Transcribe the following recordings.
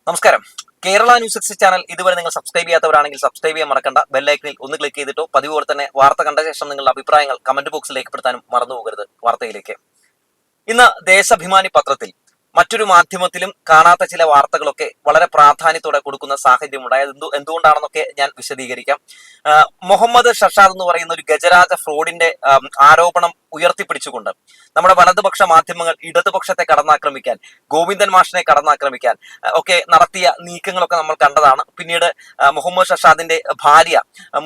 നമസ്കാരം. Kerala news X channel ഇതുവരെ നിങ്ങൾ സബ്സ്ക്രൈബ് ചെയ്യാത്തവരാണെങ്കിൽ സബ്സ്ക്രൈബ് ചെയ്യാൻ മറക്കണ്ട. ബെല്ലൈക്കനിൽ ഒന്ന് ക്ലിക്ക് ചെയ്തിട്ടോ പതിവ് പോലെ തന്നെ വാർത്ത കണ്ട ശേഷം നിങ്ങളുടെ അഭിപ്രായങ്ങൾ കമന്റ് ബോക്സിൽ രേഖപ്പെടുത്താനും മറന്നു പോകരുത്. വാർത്തയിലേക്ക്. ഇന്ന് ദേശാഭിമാനി പത്രത്തിൽ മറ്റൊരു മാധ്യമത്തിലും കാണാത്ത ചില വാർത്തകളൊക്കെ വളരെ പ്രാധാന്യത്തോടെ കൊടുക്കുന്ന സാഹചര്യം ഉണ്ടായത് എന്തുകൊണ്ടാണെന്നൊക്കെ ഞാൻ വിശദീകരിക്കാം. മുഹമ്മദ് ഷർഷാദ് എന്ന് പറയുന്ന ഒരു ഗജരാജ ഫ്രോഡിന്റെ ആരോപണം ഉയർത്തിപ്പിടിച്ചുകൊണ്ട് നമ്മുടെ വലതുപക്ഷ മാധ്യമങ്ങൾ ഇടതുപക്ഷത്തെ കടന്നാക്രമിക്കാൻ, ഗോവിന്ദൻ മാഷിനെ കടന്നാക്രമിക്കാൻ ഒക്കെ നടത്തിയ നീക്കങ്ങളൊക്കെ നമ്മൾ കണ്ടതാണ്. പിന്നീട് മുഹമ്മദ് ഷർഷാദിന്റെ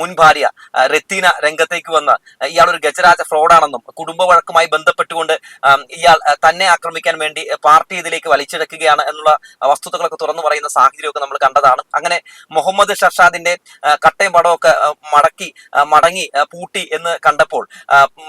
മുൻ ഭാര്യ റത്തീന രംഗത്തേക്ക് വന്ന് ഇയാളൊരു ഗജരാജ ഫ്രോഡാണെന്നും കുടുംബ വഴക്കുമായി ബന്ധപ്പെട്ടുകൊണ്ട് ഇയാൾ തന്നെ ആക്രമിക്കാൻ വേണ്ടി പാർട്ടി ഇതിലേക്ക് വലിച്ചെടുക്കുകയാണ് എന്നുള്ള വസ്തുതകളൊക്കെ തുറന്നു പറയുന്ന സാഹചര്യമൊക്കെ നമ്മൾ കണ്ടതാണ്. അങ്ങനെ മുഹമ്മദ് ഷർഷാദിന്റെ കട്ടയും പടമൊക്കെ മടങ്ങി പൂട്ടി എന്ന് കണ്ടപ്പോൾ,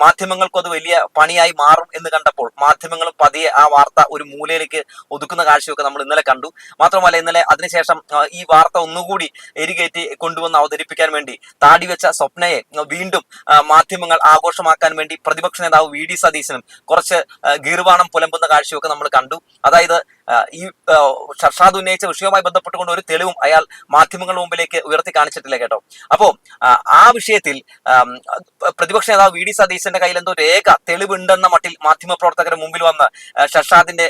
മാധ്യമങ്ങൾക്കും അത് വലിയ പണിയായി മാറും എന്ന് കണ്ടപ്പോൾ മാധ്യമങ്ങളും പതിയെ ആ വാർത്ത ഒരു മൂലയിലേക്ക് ഒതുക്കുന്ന കാഴ്ചയൊക്കെ നമ്മൾ ഇന്നലെ കണ്ടു. മാത്രമല്ല, ഇന്നലെ അതിനുശേഷം ഈ വാർത്ത ഒന്നുകൂടി എരികേറ്റി കൊണ്ടുവന്ന് അവതരിപ്പിക്കാൻ വേണ്ടി താടി വെച്ച സ്വപ്നയെ വീണ്ടും മാധ്യമങ്ങൾ ആഘോഷമാക്കാൻ വേണ്ടി പ്രതിപക്ഷ നേതാവ് വി.ഡി. സതീശനും കുറച്ച് ഗീർവാണം പുലമ്പുന്ന കാഴ്ചയൊക്കെ നമ്മൾ കണ്ടു. അതായത് ഈ ഷർഷാദ് ഉന്നയിച്ച വിഷയവുമായി ബന്ധപ്പെട്ടുകൊണ്ട് ഒരു തെളിവും അയാൾ മാധ്യമങ്ങളുടെ മുമ്പിലേക്ക് ഉയർത്തി കാണിച്ചിട്ടില്ല കേട്ടോ. അപ്പോ ആ വിഷയത്തിൽ പ്രതിപക്ഷ നേതാവ് വി.ഡി. സതീശന്റെ കയ്യിൽ എന്തോ രേഖ തെളിവുണ്ടെന്ന മട്ടിൽ മാധ്യമപ്രവർത്തകരുടെ മുമ്പിൽ വന്ന് ഷർഷാദിന്റെ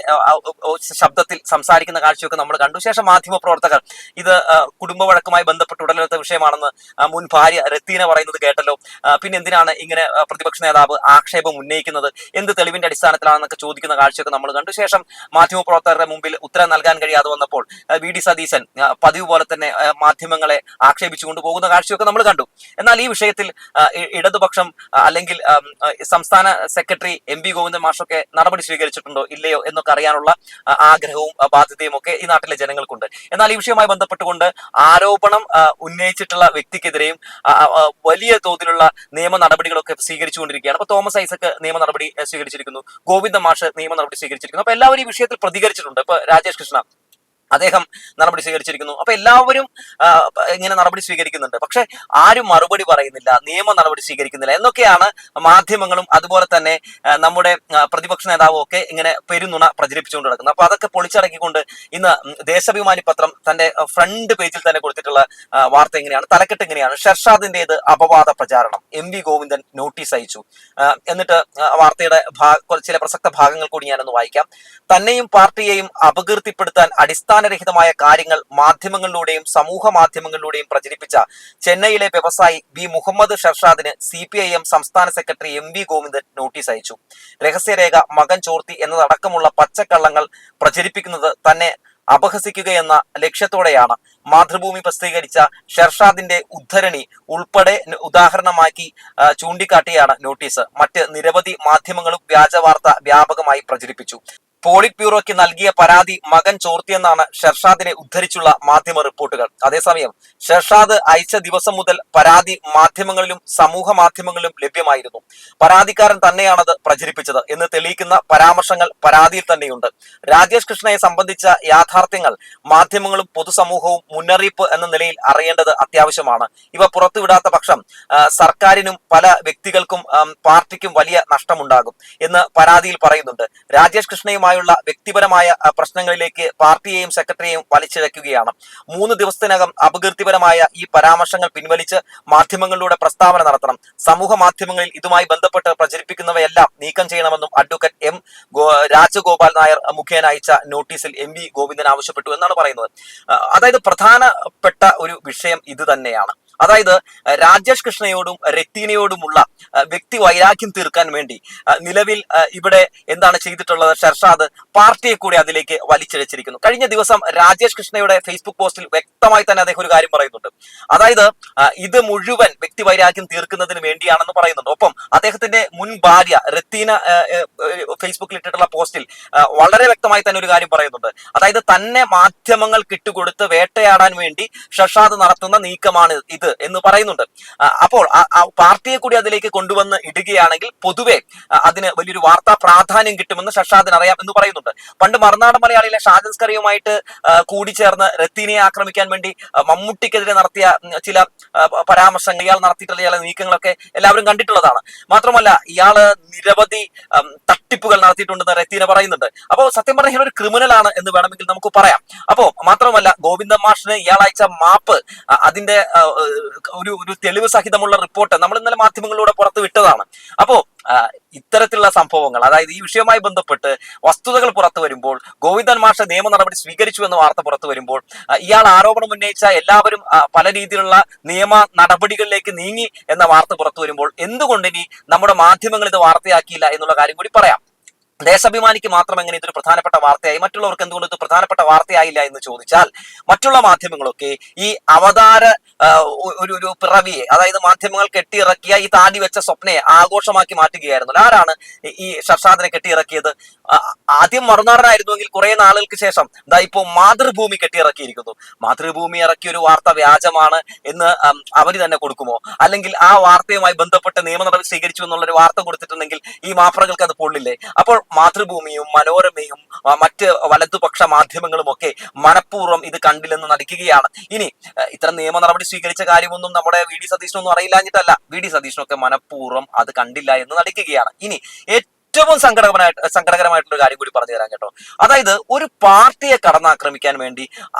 ശബ്ദത്തിൽ സംസാരിക്കുന്ന കാഴ്ചയൊക്കെ നമ്മൾ കണ്ടു. ശേഷം മാധ്യമപ്രവർത്തകർ ഇത് കുടുംബ വഴക്കുമായി ബന്ധപ്പെട്ട് ഉടലെടുത്ത വിഷയമാണെന്ന് മുൻ ഭാര്യ റത്തീന പറയുന്നത് കേട്ടല്ലോ, പിന്നെ എന്തിനാണ് ഇങ്ങനെ പ്രതിപക്ഷ നേതാവ് ആക്ഷേപം ഉന്നയിക്കുന്നത്, എന്ത് തെളിവിന്റെ അടിസ്ഥാനത്തിലാണെന്നൊക്കെ ചോദിക്കുന്ന കാഴ്ചയൊക്കെ നമ്മൾ കണ്ടു. ശേഷം മാധ്യമപ്രവർത്തകരുടെ മുമ്പിൽ ഉത്തരം നൽകാൻ കഴിയാതെ വന്നപ്പോൾ വി.ഡി. സതീശൻ പതിവ് പോലെ തന്നെ മാധ്യമങ്ങളെ ആക്ഷേപിച്ചുകൊണ്ട് പോകുന്ന കാഴ്ചയൊക്കെ നമ്മൾ കണ്ടു. എന്നാൽ ഈ വിഷയത്തിൽ ഇടതുപക്ഷം അല്ലെങ്കിൽ സംസ്ഥാന സെക്രട്ടറി എം.വി. ഗോവിന്ദൻ മാഷൊക്കെ നടപടി സ്വീകരിച്ചിട്ടുണ്ടോ ഇല്ലയോ എന്നൊക്കെ അറിയാനുള്ള ആഗ്രഹവും ബാധ്യതയും ഒക്കെ ഈ നാട്ടിലെ ജനങ്ങൾക്കുണ്ട്. എന്നാൽ ഈ വിഷയവുമായി ബന്ധപ്പെട്ടുകൊണ്ട് ആരോപണം ഉന്നയിച്ചിട്ടുള്ള വ്യക്തിക്കെതിരെയും വലിയ തോതിലുള്ള നിയമ നടപടികളൊക്കെ സ്വീകരിച്ചുകൊണ്ടിരിക്കുകയാണ്. അപ്പൊ തോമസ് ഐസക് നിയമ നടപടി സ്വീകരിച്ചിരിക്കുന്നു, ഗോവിന്ദൻ മാഷ് നിയമ നടപടി സ്വീകരിച്ചിരിക്കുന്നു. അപ്പൊ എല്ലാവരും ഈ വിഷയത്തിൽ പ്രതികരിച്ചിട്ടുണ്ട്. ഇപ്പൊ രാജേഷ് കൃഷ്ണ അദ്ദേഹം നടപടി സ്വീകരിച്ചിരിക്കുന്നു. അപ്പൊ എല്ലാവരും ഇങ്ങനെ നടപടി സ്വീകരിക്കുന്നുണ്ട്. പക്ഷെ ആരും മറുപടി പറയുന്നില്ല, നിയമ നടപടി സ്വീകരിക്കുന്നില്ല എന്നൊക്കെയാണ് മാധ്യമങ്ങളും അതുപോലെ തന്നെ നമ്മുടെ പ്രതിപക്ഷ നേതാവും ഒക്കെ ഇങ്ങനെ പെരുന്നുണ പ്രചരിപ്പിച്ചുകൊണ്ട് നടക്കുന്നത്. അപ്പൊ അതൊക്കെ പൊളിച്ചടക്കിക്കൊണ്ട് ഇന്ന് ദേശാഭിമാനി പത്രം തന്റെ ഫ്രണ്ട് പേജിൽ തന്നെ കൊടുത്തിട്ടുള്ള വാർത്ത എങ്ങനെയാണ്, തലക്കെട്ട് എങ്ങനെയാണ്: ഷർഷാദിന്റേത് അപവാദ പ്രചാരണം, എം.വി. ഗോവിന്ദൻ നോട്ടീസ് അയച്ചു. എന്നിട്ട് വാർത്തയുടെ ചില പ്രസക്ത ഭാഗങ്ങൾ കൂടി ഞാനൊന്ന് വായിക്കാം. തന്നെയും പാർട്ടിയെയും അപകീർത്തിപ്പെടുത്താൻ അടിസ്ഥാനരഹിതമായ കാര്യങ്ങൾ മാധ്യമങ്ങളിലൂടെയും സമൂഹ മാധ്യമങ്ങളിലൂടെയും പ്രചരിപ്പിച്ച ചെന്നൈയിലെ വ്യവസായി വി മുഹമ്മദ് ഷർഷാദിന് CPIM സംസ്ഥാന സെക്രട്ടറി എം.വി. ഗോവിന്ദൻ നോട്ടീസ് അയച്ചു. രഹസ്യരേഖ മകൻ ചോർത്തി എന്നതടക്കമുള്ള പച്ചക്കള്ളങ്ങൾ പ്രചരിപ്പിക്കുന്നത് തന്നെ അപഹസിക്കുകയെന്ന ലക്ഷ്യത്തോടെയാണ് മാതൃഭൂമി പ്രസിദ്ധീകരിച്ച ഷർഷാദിന്റെ ഉദ്ധരണി ഉൾപ്പെടെ ഉദാഹരണമാക്കി ചൂണ്ടിക്കാട്ടിയാണ് നോട്ടീസ്. മറ്റ് നിരവധി മാധ്യമങ്ങളും വ്യാജ വാർത്ത വ്യാപകമായി പ്രചരിപ്പിച്ചു. പോളിറ്റ് ബ്യൂറോയ്ക്ക് നൽകിയ പരാതി മകൻ ചോർത്തിയെന്നാണ് ഷർഷാദിനെ ഉദ്ധരിച്ചുള്ള മാധ്യമ റിപ്പോർട്ടുകൾ. അതേസമയം ഷർഷാദ് അയച്ച ദിവസം മുതൽ പരാതി മാധ്യമങ്ങളിലും സമൂഹ മാധ്യമങ്ങളിലും ലഭ്യമായിരുന്നു. പരാതിക്കാരൻ തന്നെയാണത് പ്രചരിപ്പിച്ചത് എന്ന് തെളിയിക്കുന്ന പരാമർശങ്ങൾ പരാതിയിൽ തന്നെയുണ്ട്. രാജേഷ് കൃഷ്ണയെ സംബന്ധിച്ച യാഥാർത്ഥ്യങ്ങൾ മാധ്യമങ്ങളും പൊതുസമൂഹവും മുന്നറിയിപ്പ് എന്ന നിലയിൽ അറിയേണ്ടത് അത്യാവശ്യമാണ്. ഇവ പുറത്തുവിടാത്ത പക്ഷം സർക്കാരിനും പല വ്യക്തികൾക്കും പാർട്ടിക്കും വലിയ നഷ്ടമുണ്ടാകും എന്ന് പരാതിയിൽ പറയുന്നുണ്ട്. രാജേഷ് കൃഷ്ണയുമായി വ്യക്തിപരമായ പ്രശ്നങ്ങളിലേക്ക് പാർട്ടിയെയും സെക്രട്ടറിയെയും വലിച്ചിഴക്കുകയാണ്. 3 ദിവസത്തിനകം അപകീർത്തിപരമായ ഈ പരാമർശങ്ങൾ പിൻവലിച്ച് മാധ്യമങ്ങളിലൂടെ പ്രസ്താവന നടത്തണം. സമൂഹ മാധ്യമങ്ങളിൽ ഇതുമായി ബന്ധപ്പെട്ട് പ്രചരിപ്പിക്കുന്നവയെല്ലാം നീക്കം ചെയ്യണമെന്നും അഡ്വക്കേറ്റ് M. രാജഗോപാൽ നായർ മുഖേന അയച്ച നോട്ടീസിൽ എം.വി. ഗോവിന്ദൻ ആവശ്യപ്പെട്ടു എന്നാണ് പറയുന്നത്. അതായത് പ്രധാനപ്പെട്ട ഒരു വിഷയം ഇത് തന്നെയാണ്. അതായത് രാജേഷ് കൃഷ്ണയോടും റത്തീനയോടുമുള്ള വ്യക്തി വൈരാഗ്യം തീർക്കാൻ വേണ്ടി നിലവിൽ ഇവിടെ എന്താണ് ചെയ്തിട്ടുള്ളത്? ഷർഷാദ് പാർട്ടിയെ കൂടി അതിലേക്ക് വലിച്ചിഴച്ചിരിക്കുന്നു. കഴിഞ്ഞ ദിവസം രാജേഷ് കൃഷ്ണയുടെ ഫേസ്ബുക്ക് പോസ്റ്റിൽ വ്യക്തമായി തന്നെ അദ്ദേഹം ഒരു കാര്യം പറയുന്നുണ്ട്. അതായത് ഇത് മുഴുവൻ വ്യക്തി വൈരാഗ്യം തീർക്കുന്നതിന് വേണ്ടിയാണെന്ന് പറയുന്നുണ്ട്. ഒപ്പം അദ്ദേഹത്തിന്റെ മുൻ ഭാര്യ റത്തീന ഫേസ്ബുക്കിൽ ഇട്ടിട്ടുള്ള പോസ്റ്റിൽ വളരെ വ്യക്തമായി തന്നെ ഒരു കാര്യം പറയുന്നുണ്ട്. അതായത് തന്നെ മാധ്യമങ്ങൾക്ക് ഇട്ടുകൊടുത്ത് വേട്ടയാടാൻ വേണ്ടി ഷർഷാദ് നടത്തുന്ന നീക്കമാണ് ഇത് എന്ന് പറയുന്നുണ്ട്. അപ്പോൾ പാർട്ടിയെ കൂടി അതിലേക്ക് കൊണ്ടുവന്ന് ഇടുകയാണെങ്കിൽ പൊതുവെ അതിന് വലിയൊരു വാർത്താ പ്രാധാന്യം കിട്ടുമെന്ന് ഷർഷാദിന് അറിയാം എന്ന് പറയുന്നുണ്ട്. പണ്ട് മറുനാടൻ മലയാളിയിലെ ഷാജൻ സ്കറിയുമായിട്ട് കൂടിച്ചേർന്ന് റത്തീനയെ ആക്രമിക്കാൻ വേണ്ടി മമ്മൂട്ടിക്കെതിരെ നടത്തിയ ചില പരാമർശങ്ങൾ, ഇയാൾ നടത്തിയിട്ടുള്ള ചില നീക്കങ്ങളൊക്കെ എല്ലാവരും കണ്ടിട്ടുള്ളതാണ്. മാത്രമല്ല, ഇയാള് നിരവധി തട്ടിപ്പുകൾ നടത്തിയിട്ടുണ്ടെന്ന് റെത്തീന പറയുന്നുണ്ട്. അപ്പോൾ സത്യം പറഞ്ഞാൽ ഒരു ക്രിമിനൽ ആണ് എന്ന് വേണമെങ്കിൽ നമുക്ക് പറയാം. അപ്പോ മാത്രമല്ല ഗോവിന്ദൻ മാഷിന് ഇയാളയച്ച മാപ്പ് അതിന്റെ ഒരു തെളിവ് സഹിതമുള്ള റിപ്പോർട്ട് നമ്മൾ ഇന്നലെ മാധ്യമങ്ങളിലൂടെ പുറത്തു വിട്ടതാണ്. അപ്പോ ഇത്തരത്തിലുള്ള സംഭവങ്ങൾ, അതായത് ഈ വിഷയവുമായി ബന്ധപ്പെട്ട് വസ്തുതകൾ പുറത്തു വരുമ്പോൾ, ഗോവിന്ദൻ മാഷ് നിയമ നടപടി സ്വീകരിച്ചു എന്ന വാർത്ത പുറത്തു വരുമ്പോൾ, ഇയാൾ ആരോപണം ഉന്നയിച്ച എല്ലാവരും പല രീതിയിലുള്ള നിയമ നടപടികളിലേക്ക് നീങ്ങി എന്ന വാർത്ത പുറത്തു വരുമ്പോൾ എന്തുകൊണ്ട് ഇനി നമ്മുടെ മാധ്യമങ്ങൾ ഇത് വാർത്തയാക്കിയില്ല എന്നുള്ള കാര്യം കൂടി പറയാം. ദേശാഭിമാനിക്ക് മാത്രം എങ്ങനെ ഇതൊരു പ്രധാനപ്പെട്ട വാർത്തയായി, മറ്റുള്ളവർക്ക് എന്തുകൊണ്ട് ഇത് പ്രധാനപ്പെട്ട വാർത്തയായില്ല എന്ന് ചോദിച്ചാൽ, മറ്റുള്ള മാധ്യമങ്ങളൊക്കെ ഈ അവതാര ഒരു പിറവിയെ, അതായത് മാധ്യമങ്ങൾ കെട്ടിയിറക്കിയ ഈ താടി വെച്ച സ്വപ്നയെ ആഘോഷമാക്കി മാറ്റുകയായിരുന്നു. ആരാണ് ഈ ഷർഷാദിനെ കെട്ടിയിറക്കിയത്? ആദ്യം മറുനാടനായിരുന്നുവെങ്കിൽ കുറെ നാളുകൾക്ക് ശേഷം ദാ ഇപ്പോ മാതൃഭൂമി കെട്ടിയിറക്കിയിരിക്കുന്നു. മാതൃഭൂമി ഇറക്കിയ ഒരു വാർത്ത വ്യാജമാണ് എന്ന് അവര് തന്നെ കൊടുക്കുമോ? അല്ലെങ്കിൽ ആ വാർത്തയുമായി ബന്ധപ്പെട്ട് നിയമ നടപടി സ്വീകരിച്ചു എന്നുള്ളൊരു വാർത്ത കൊടുത്തിട്ടുണ്ടെങ്കിൽ ഈ മാപ്രകൾക്ക് അത് പൊള്ളില്ലേ? അപ്പോൾ മാതൃഭൂമിയും മനോരമയും മറ്റ് വലതുപക്ഷ മാധ്യമങ്ങളും ഒക്കെ മനഃപൂർവ്വം ഇത് കണ്ടില്ലെന്ന് നടിക്കുകയാണ്. ഇനി ഇത്തരം നിയമ നടപടി സ്വീകരിച്ച കാര്യമൊന്നും നമ്മുടെ വി ഡി സതീശനൊന്നും അറിയില്ലാഞ്ഞിട്ടല്ല, വി ഡി സതീശനൊക്കെ മനഃപൂർവ്വം അത് കണ്ടില്ല എന്ന് നടിക്കുകയാണ്. ഇനി ഏറ്റവും സങ്കടകരമായിട്ടുള്ള കാര്യം കൂടി പറഞ്ഞു തരാം കേട്ടോ. അതായത് ഒരു പാർട്ടിയെ കടന്നാക്രമിക്കാൻ വേണ്ടി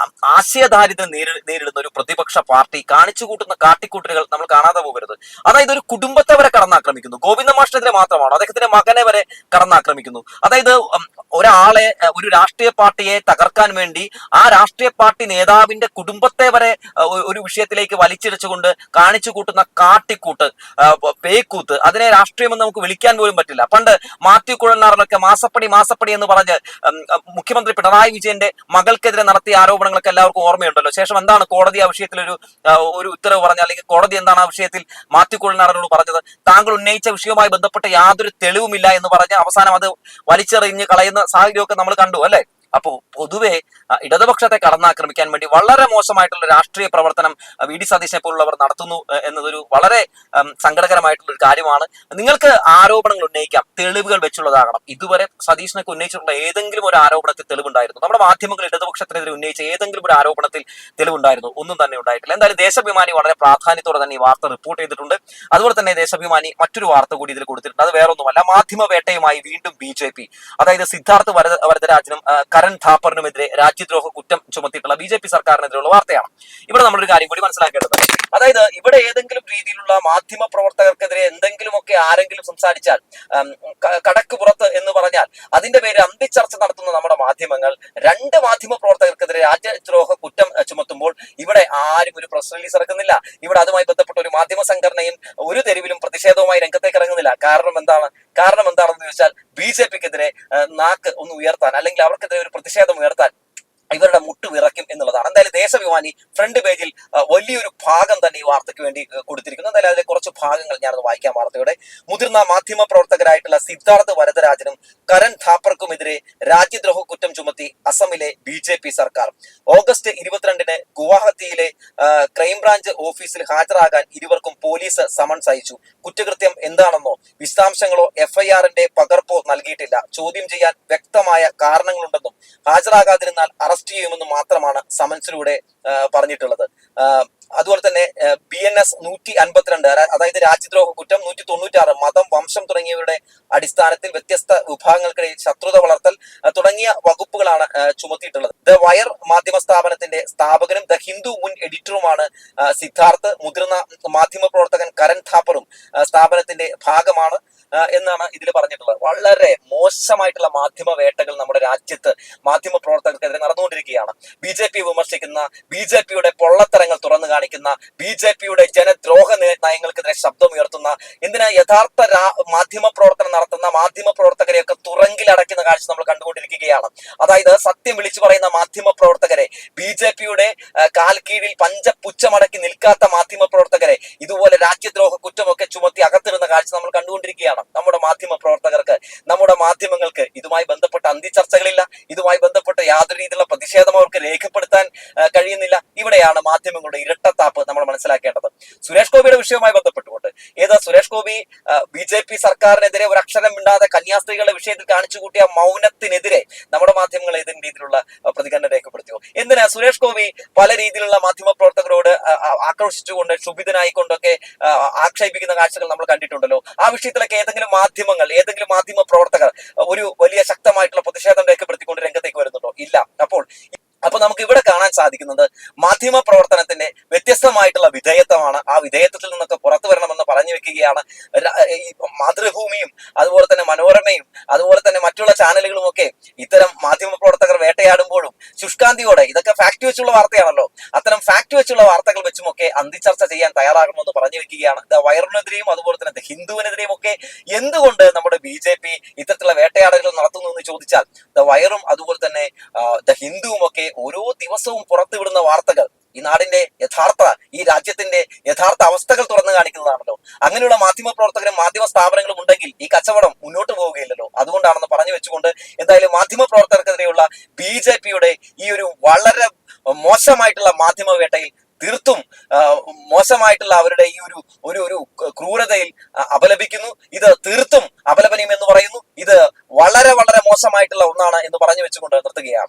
ആശയദാരിദ്ര്യം നേരിടുന്ന ഒരു പ്രതിപക്ഷ പാർട്ടി കാണിച്ചു കൂട്ടുന്ന കാട്ടിക്കൂട്ടലുകൾ നമ്മൾ കാണാതെ പോകരുത്. അതായത് ഒരു കുടുംബത്തെ വരെ കടന്നാക്രമിക്കുന്നു. ഗോവിന്ദ മാഷിനെതിരെ മാത്രമാണോ, അദ്ദേഹത്തിന്റെ മകനെ വരെ കടന്നാക്രമിക്കുന്നു. അതായത് ഒരാളെ, ഒരു രാഷ്ട്രീയ പാർട്ടിയെ തകർക്കാൻ വേണ്ടി ആ രാഷ്ട്രീയ പാർട്ടി നേതാവിന്റെ കുടുംബത്തെ വരെ ഒരു വിഷയത്തിലേക്ക് വലിച്ചിഴച്ചുകൊണ്ട് കാണിച്ചു കൂട്ടുന്ന കാട്ടിക്കൂട്ട്, പേക്കൂത്ത്, അതിനെ രാഷ്ട്രീയമെന്ന് നമുക്ക് വിളിക്കാൻ പോലും പറ്റില്ല. പണ്ട് മാത്യു കുഴൽനാടനൊക്കെ മാസപ്പടി എന്ന് പറഞ്ഞ് മുഖ്യമന്ത്രി പിണറായി വിജയന്റെ മകൾക്കെതിരെ നടത്തിയ ആരോപണങ്ങളൊക്കെ എല്ലാവർക്കും ഓർമ്മയുണ്ടല്ലോ. ശേഷം എന്താണ് കോടതി ആ വിഷയത്തിൽ ഒരു ഉത്തരവ് പറഞ്ഞ, അല്ലെങ്കിൽ കോടതി എന്താണ് ആ വിഷയത്തിൽ മാത്യു കുഴൽനാടനോട് പറഞ്ഞത്? താങ്കൾ ഉന്നയിച്ച വിഷയവുമായി ബന്ധപ്പെട്ട് യാതൊരു തെളിവുമില്ല എന്ന് പറഞ്ഞ് അവസാനം അത് വലിച്ചെറിഞ്ഞ് കളയുന്ന സാഹചര്യമൊക്കെ നമ്മൾ കണ്ടു അല്ലെ. അപ്പോ പൊതുവെ ഇടതുപക്ഷത്തെ കടന്നാക്രമിക്കാൻ വേണ്ടി വളരെ മോശമായിട്ടുള്ള രാഷ്ട്രീയ പ്രവർത്തനം വി ഡി സതീശനെ പോലുള്ളവർ നടത്തുന്നു എന്നതൊരു വളരെ സങ്കടകരമായിട്ടുള്ള ഒരു കാര്യമാണ്. നിങ്ങൾക്ക് ആരോപണങ്ങൾ ഉന്നയിക്കാം, തെളിവുകൾ വെച്ചുള്ളതാകണം. ഇതുവരെ സതീശനൊക്കെ ഉന്നയിച്ചിട്ടുള്ള ഏതെങ്കിലും ഒരു ആരോപണത്തിൽ തെളിവുണ്ടായിരുന്നു? നമ്മുടെ മാധ്യമങ്ങൾ ഇടതുപക്ഷത്തിനെതിരെ ഉന്നയിച്ച ഏതെങ്കിലും ഒരു ആരോപണത്തിൽ തെളിവുണ്ടായിരുന്നു? ഒന്നും തന്നെ ഉണ്ടായിട്ടില്ല. എന്തായാലും ദേശാഭിമാനി വളരെ പ്രാധാന്യത്തോടെ തന്നെ ഈ വാർത്ത റിപ്പോർട്ട് ചെയ്തിട്ടുണ്ട്. അതുപോലെ തന്നെ ദേശാഭിമാനി മറ്റൊരു വാർത്ത കൂടി ഇതിൽ കൊടുത്തിട്ടുണ്ട്. അത് വേറൊന്നുമല്ല, മാധ്യമ വേട്ടയുമായി വീണ്ടും BJP. അതായത് സിദ്ധാർത്ഥ് വരദരാജനും കരൺ ഥാപ്പറിനുമെതിരെ രാജ്യദ്രോഹ കുറ്റം ചുമത്തിയിട്ടുള്ള BJP സർക്കാരിനെതിരെയുള്ള വാർത്തയാണ്. ഇവിടെ നമ്മളൊരു കാര്യം കൂടി മനസ്സിലാക്കേണ്ടത്, അതായത് ഇവിടെ ഏതെങ്കിലും രീതിയിലുള്ള മാധ്യമ പ്രവർത്തകർക്കെതിരെ എന്തെങ്കിലുമൊക്കെ ആരെങ്കിലും സംസാരിച്ചാൽ, കടക്ക് പുറത്ത് എന്ന് പറഞ്ഞാൽ അതിന്റെ പേര് അന്തിച്ചർച്ച നടത്തുന്ന നമ്മുടെ മാധ്യമങ്ങൾ രണ്ട് മാധ്യമ പ്രവർത്തകർക്കെതിരെ രാജ്യദ്രോഹ കുറ്റം ചുമത്തുമ്പോൾ ഇവിടെ ആരും ഒരു പ്രസ് റിലീസ് ഇറക്കുന്നില്ല. ഇവിടെ അതുമായി ബന്ധപ്പെട്ട ഒരു മാധ്യമ സംഘടനയും ഒരു തെരുവിലും പ്രതിഷേധവുമായി രംഗത്തേക്ക് ഇറങ്ങുന്നില്ല. കാരണം എന്താണെന്ന് ചോദിച്ചാൽ BJPക്കെതിരെ നാക്ക് ഒന്ന് ഉയർത്താൻ, അല്ലെങ്കിൽ അവർക്കെതിരെ ഒരു പ്രതിഷേധം ഉയർത്താൻ ഇവരുടെ മുട്ട് വിറയ്ക്കും എന്നുള്ളതാണ്. എന്തായാലും ദേശാഭിമാനി ഫ്രണ്ട് പേജിൽ വലിയൊരു ഭാഗം തന്നെ ഈ വാർത്തയ്ക്ക് വേണ്ടി കൊടുത്തിരിക്കുന്നു. എന്തായാലും അതിലെ കുറച്ച് ഭാഗങ്ങൾ ഞാനത് വായിക്കാം. വാർത്തയുടെ മുതിർന്ന മാധ്യമ പ്രവർത്തകരായിട്ടുള്ള സിദ്ധാർത്ഥ് വരദരാജനും കരൺ ഥാപ്പർക്കുമെതിരെ രാജ്യദ്രോഹ കുറ്റം ചുമത്തി അസമിലെ BJP സർക്കാർ. ഓഗസ്റ്റ് 22-ന് ഗുവാഹത്തിയിലെ ക്രൈംബ്രാഞ്ച് ഓഫീസിൽ ഹാജരാകാൻ ഇരുവർക്കും പോലീസ് സമൻസ് അയച്ചു. കുറ്റകൃത്യം എന്താണെന്നോ വിശദാംശങ്ങളോ FIR-ന്റെ പകർപ്പോ നൽകിയിട്ടില്ല. ചോദ്യം ചെയ്യാൻ വ്യക്തമായ കാരണങ്ങളുണ്ടെന്നും ഹാജരാകാതിരുന്നാൽ അറസ്റ്റ് ചെയ്യുമെന്ന് മാത്രമാണ് സമൻസിലൂടെ പറഞ്ഞിട്ടുള്ളത്. അതുപോലെ തന്നെ BNS 152, അതായത് രാജ്യദ്രോഹ കുറ്റം, 196 മതം, വംശം തുടങ്ങിയവരുടെ അടിസ്ഥാനത്തിൽ വ്യത്യസ്ത വിഭാഗങ്ങൾക്കിടയിൽ ശത്രുത വളർത്തൽ തുടങ്ങിയ വകുപ്പുകളാണ് ചുമത്തിയിട്ടുള്ളത്. ദ വയർ മാധ്യമ സ്ഥാപനത്തിന്റെ സ്ഥാപകനും ദ ഹിന്ദു മുൻ എഡിറ്ററുമാണ് സിദ്ധാർത്ഥ്. മുതിർന്ന മാധ്യമ പ്രവർത്തകൻ കരൺ ഥാപ്പറും സ്ഥാപനത്തിന്റെ ഭാഗമാണ് എന്നാണ് ഇതിൽ പറഞ്ഞിട്ടുള്ളത്. വളരെ മോശമായിട്ടുള്ള മാധ്യമ വേട്ടകൾ നമ്മുടെ രാജ്യത്ത് മാധ്യമ പ്രവർത്തകർക്കെതിരെ നടന്നുകൊണ്ടിരിക്കുകയാണ്. BJP വിമർശിക്കുന്ന, BJPയുടെ പൊള്ളത്തരങ്ങൾ തുറന്നു കാണിക്കുന്ന, BJPയുടെ ജനദ്രോഹ നയങ്ങൾക്കെതിരെ ശബ്ദമുയർത്തുന്ന, എന്തിനാ യഥാർത്ഥ മാധ്യമ പ്രവർത്തനം നടത്തുന്ന മാധ്യമ പ്രവർത്തകരെയൊക്കെ തുറങ്കിലടയ്ക്കുന്ന കാഴ്ച നമ്മൾ കണ്ടുകൊണ്ടിരിക്കുകയാണ്. അതായത് സത്യം വിളിച്ചു പറയുന്ന മാധ്യമ പ്രവർത്തകരെ, BJPയുടെ കാൽ കീഴിൽ പഞ്ചപുച്ഛമടക്കി നിൽക്കാത്ത മാധ്യമ പ്രവർത്തകരെ ഇതുപോലെ രാജ്യദ്രോഹ കുറ്റമൊക്കെ ചുമത്തി അകത്തിടുന്ന കാഴ്ച നമ്മൾ കണ്ടുകൊണ്ടിരിക്കുകയാണ്. നമ്മുടെ മാധ്യമ പ്രവർത്തകർക്ക്, നമ്മുടെ മാധ്യമങ്ങൾക്ക് ഇതുമായി ബന്ധപ്പെട്ട അന്തിചർച്ചകളില്ല. ഇതുമായി ബന്ധപ്പെട്ട യാതൊരു രീതിയിലുള്ള പ്രതിഷേധം അവർക്ക് രേഖപ്പെടുത്താൻ കഴിയുന്നില്ല. ഇവിടെയാണ് മാധ്യമങ്ങളുടെ ഇരട്ടത്താപ്പ് നമ്മൾ മനസ്സിലാക്കേണ്ടത്. സുരേഷ് ഗോപിയുടെ വിഷയവുമായി ബന്ധപ്പെട്ടുകൊണ്ട് സുരേഷ് ഗോപി BJP സർക്കാരിനെതിരെ ഒരു അക്ഷരം മിണ്ടാതെ കന്യാസ്ത്രീകളുടെ വിഷയത്തിൽ കാണിച്ചു കൂട്ടിയ മൗനത്തിനെതിരെ നമ്മുടെ മാധ്യമങ്ങൾ ഏതെങ്കിലും രീതിയിലുള്ള പ്രതികരണം രേഖപ്പെടുത്തിയോ? എന്തിനാ സുരേഷ് ഗോപി പല രീതിയിലുള്ള മാധ്യമ പ്രവർത്തകരോട് ആക്രോശിച്ചുകൊണ്ട് ക്ഷുഭിതനായിക്കൊണ്ടൊക്കെ ആക്ഷേപിക്കുന്ന കാഴ്ചകൾ നമ്മൾ കണ്ടിട്ടുണ്ടല്ലോ. ആ വിഷയത്തിലൊക്കെ ഏതെങ്കിലും മാധ്യമങ്ങൾ, ഏതെങ്കിലും മാധ്യമ പ്രവർത്തകർ ഒരു വലിയ ശക്തമായിട്ടുള്ള പ്രതിഷേധം രേഖപ്പെടുത്തിക്കൊണ്ട് രംഗത്തേക്ക് വരുന്നുണ്ടോ? ഇല്ല. അപ്പൊ നമുക്ക് ഇവിടെ കാണാൻ സാധിക്കുന്നത് മാധ്യമ പ്രവർത്തനത്തിന്റെ വ്യത്യസ്തമായിട്ടുള്ള വിധേയത്വമാണ്. ആ വിധേയത്വത്തിൽ നിന്നൊക്കെ പുറത്തു വരണമെന്ന് പറഞ്ഞു വെക്കുകയാണ് ഈ മാതൃഭൂമിയും അതുപോലെ തന്നെ മനോരമയും അതുപോലെ തന്നെ മറ്റുള്ള ചാനലുകളും ഒക്കെ ഇത്തരം മാധ്യമ പ്രവർത്തകർ വേട്ടയാടുമ്പോഴും ശുഷ്കാന്തിയോടെ, ഇതൊക്കെ ഫാക്ട് വെച്ചുള്ള വാർത്തയാണല്ലോ, അത്തരം ഫാക്ട് വെച്ചുള്ള വാർത്തകൾ വെച്ചുമൊക്കെ അന്തിച്ചർച്ച ചെയ്യാൻ തയ്യാറാകണമെന്ന് പറഞ്ഞു വെക്കുകയാണ്. ദ വയറിനെതിരെയും അതുപോലെ തന്നെ ദ ഹിന്ദുവിനെതിരെയും ഒക്കെ എന്തുകൊണ്ട് നമ്മുടെ BJP ഇത്തരത്തിലുള്ള വേട്ടയാടലുകൾ നടത്തുന്നു എന്ന് ചോദിച്ചാൽ, ദ വയറും അതുപോലെ തന്നെ ദ ഹിന്ദുവും ഒക്കെ ഓരോ ദിവസവും പുറത്തുവിടുന്ന വാർത്തകൾ ഈ നാടിന്റെ ഈ രാജ്യത്തിന്റെ യഥാർത്ഥ അവസ്ഥകൾ തുറന്നു കാണിക്കുന്നതാണല്ലോ. അങ്ങനെയുള്ള മാധ്യമ പ്രവർത്തകരും മാധ്യമ സ്ഥാപനങ്ങളും ഉണ്ടെങ്കിൽ ഈ കച്ചവടം മുന്നോട്ട് പോവുകയില്ലല്ലോ. അതുകൊണ്ടാണെന്ന് പറഞ്ഞു വെച്ചുകൊണ്ട് എന്തായാലും മാധ്യമ പ്രവർത്തകർക്കെതിരെയുള്ള BJPയുടെ ഈ ഒരു വളരെ മോശമായിട്ടുള്ള മാധ്യമ വേട്ടയിൽ തീർത്തും മോശമായിട്ടുള്ള അവരുടെ ഈ ഒരു ക്രൂരതയിൽ അപലപിക്കുന്നു. ഇത് തീർത്തും അപലപനീയം എന്ന് പറയുന്നു. ഇത് വളരെ വളരെ മോശമായിട്ടുള്ള ഒന്നാണ് എന്ന് പറഞ്ഞു വെച്ചുകൊണ്ട് നിർത്തുകയാണ്.